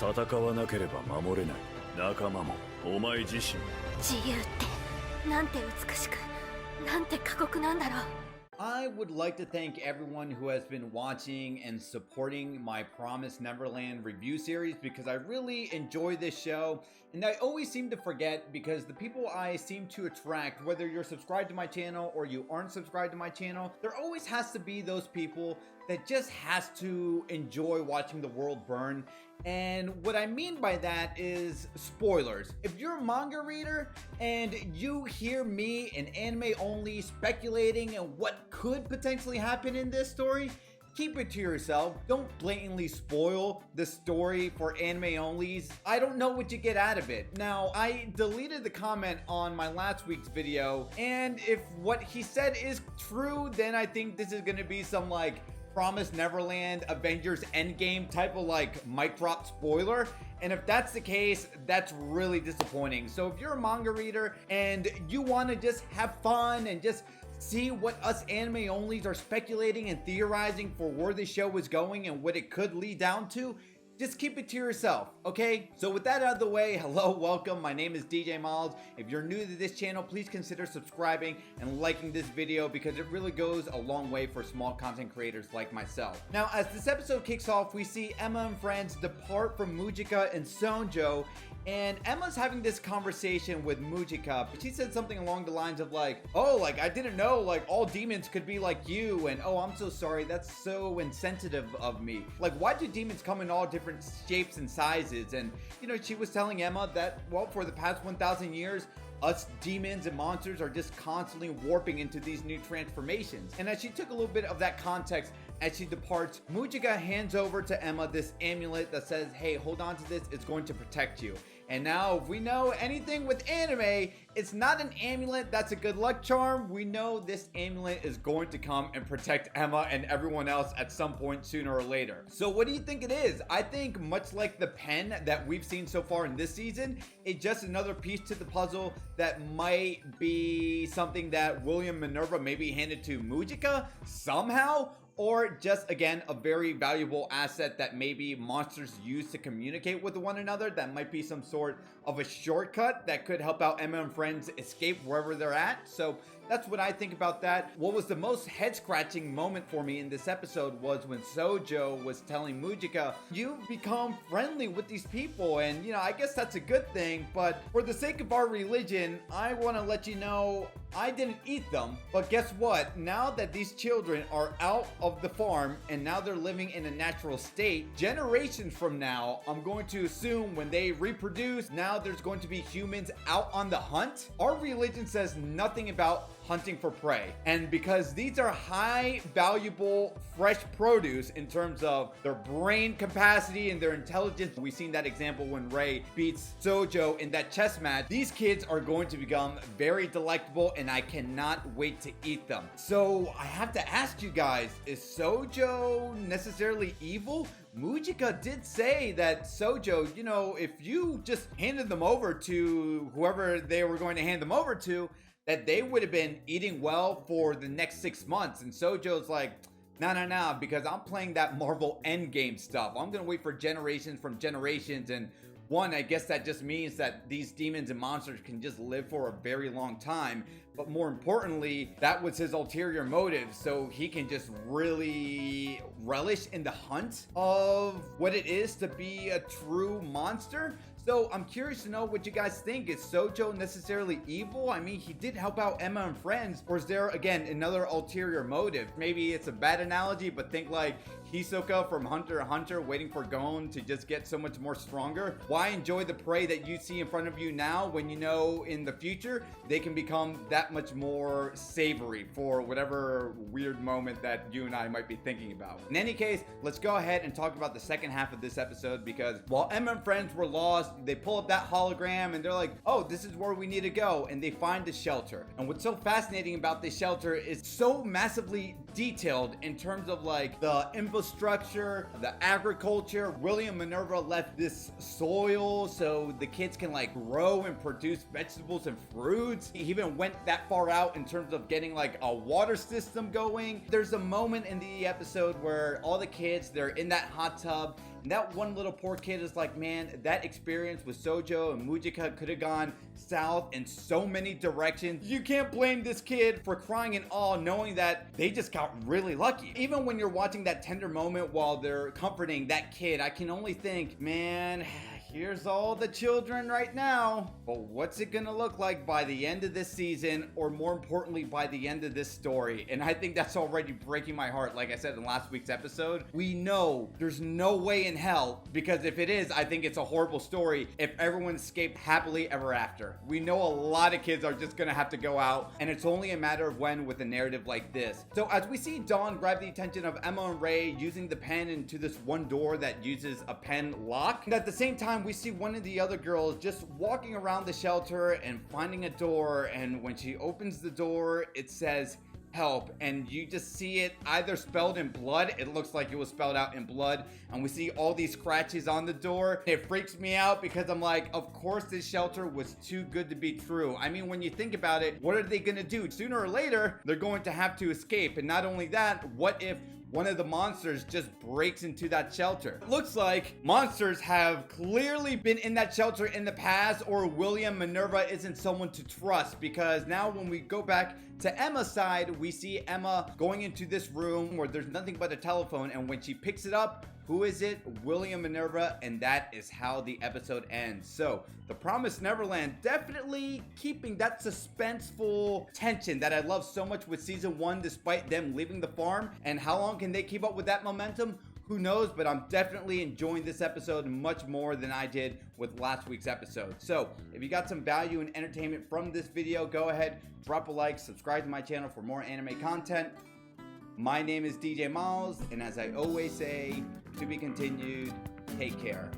戦わなければ守れない。仲間もお前自身も。自由ってなんて美しく、なんて過酷なんだろう。 I would like to thank everyone who has been watching and supporting my Promised Neverland review series because I really enjoy this show, and I always seem to forget because the people I seem to attract, whether you're subscribed to my channel or you aren't subscribed to my channel, there always has to be those people that just has to enjoy watching the world burn. And what I mean by that is spoilers. If you're a manga reader and you hear me, an anime only, speculating on what could potentially happen in this story, keep it to yourself. Don't blatantly spoil the story for anime onlys. I don't know what you get out of it. Now, I deleted the comment on my last week's video, and if what he said is true, then I think this is gonna be some like Promised Neverland Avengers Endgame type of like mic drop spoiler. And if that's the case, that's really disappointing. So if you're a manga reader and you want to just have fun and just see what us anime onlys are speculating and theorizing for where the show is going and what it could lead down to, just keep it to yourself, okay? So with that out of the way, hello, welcome. My name is DJ Miles. If you're new to this channel, please consider subscribing and liking this video because it really goes a long way for small content creators like myself. Now, as this episode kicks off, we see Emma and friends depart from Mujika and Sonju, and Emma's having this conversation with Mujika. She said something along the lines of like, oh, like I didn't know like all demons could be like you, and oh, I'm so sorry, that's so insensitive of me. Like, why do demons come in all different shapes and sizes? And you know, she was telling Emma that, well, for the past 1,000 years, us demons and monsters are just constantly warping into these new transformations. And as she took a little bit of that context as she departs, Mujika hands over to Emma this amulet that says, hey, hold on to this, it's going to protect you. And now, if we know anything with anime, it's not an amulet that's a good luck charm. We know this amulet is going to come and protect Emma and everyone else at some point sooner or later. So what do you think it is? I think much like the pen that we've seen so far in this season, it's just another piece to the puzzle that might be something that William Minerva maybe handed to Mujika somehow, or just, again, a very valuable asset that maybe monsters use to communicate with one another. That might be some sort of a shortcut that could help out Emma and friends escape wherever they're at. So that's what I think about that. What was the most head-scratching moment for me in this episode was when Sonju was telling Mujika, you've become friendly with these people, and you know, I guess that's a good thing, but for the sake of our religion, I want to let you know I didn't eat them, but guess what? Now that these children are out of the farm and now they're living in a natural state, generations from now, I'm going to assume when they reproduce, now there's going to be humans out on the hunt. Our religion says nothing about hunting for prey, and because these are high valuable fresh produce in terms of their brain capacity and their intelligence, we've seen that example when Ray beats Sonju in that chess match. These kids are going to become very delectable, and I cannot wait to eat them. So I have to ask you guys, is Sonju necessarily evil? Mujika did say that Sonju, you know, if you just handed them over to whoever they were going to hand them over to, that they would have been eating well for the next 6 months. And Sojo's like, no, because I'm playing that Marvel Endgame stuff. I'm gonna wait for generations from generations. And one, I guess that just means that these demons and monsters can just live for a very long time. But more importantly, that was his ulterior motive. So he can just really relish in the hunt of what it is to be a true monster. So I'm curious to know what you guys think. Is Sonju necessarily evil? I mean, he did help out Emma and friends. Or is there, again, another ulterior motive? Maybe it's a bad analogy, but think like Hisoka from Hunter x Hunter waiting for Gon to just get so much more stronger. Why enjoy the prey that you see in front of you now when you know in the future they can become that much more savory for whatever weird moment that you and I might be thinking about? In any case, let's go ahead and talk about the second half of this episode, because while Emma and friends were lost, they pull up that hologram and they're like, oh, this is where we need to go, and they find the shelter. And what's so fascinating about this shelter is so massively detailed in terms of like the infrastructure, the agriculture. William Minerva left this soil so the kids can like grow and produce vegetables and fruits. He even went that far out in terms of getting like a water system going. There's a moment in the episode where all the kids, they're in that hot tub And that one little poor kid is like, man, that experience with Sojo and Mujika could have gone south in so many directions. You can't blame this kid for crying in awe knowing that they just got really lucky. Even when you're watching that tender moment while they're comforting that kid, I can only think, man, here's all the children right now, but what's it gonna look like by the end of this season, or more importantly, by the end of this story? And I think that's already breaking my heart. Like I said in last week's episode, we know there's no way in hell, because if it is, I think it's a horrible story if everyone escaped happily ever after. We know a lot of kids are just gonna have to go out, and it's only a matter of when with a narrative like this. So as we see Dawn grab the attention of Emma and Ray using the pen into this one door that uses a pen lock, and at the same time we see one of the other girls just walking around the shelter and finding a door, and when she opens the door it says help, and you just see it either spelled in blood. It looks like it was spelled out in blood, and we see all these scratches on the door. It freaks me out because I'm like, of course this shelter was too good to be true. I mean, when you think about it, what are they gonna do? Sooner or later they're going to have to escape, and not only that, what if one of the monsters just breaks into that shelter? It looks like monsters have clearly been in that shelter in the past, or William Minerva isn't someone to trust, because now when we go back to Emma's side, we see Emma going into this room where there's nothing but a telephone, and when she picks it up, who is it? William Minerva, and that is how the episode ends. So, The Promised Neverland definitely keeping that suspenseful tension that I love so much with season 1 despite them leaving the farm. And how long can they keep up with that momentum? Who knows, but I'm definitely enjoying this episode much more than I did with last week's episode. So, if you got some value and entertainment from this video, go ahead, drop a like, subscribe to my channel for more anime content. My name is DJ Miles, and as I always say, to be continued, take care.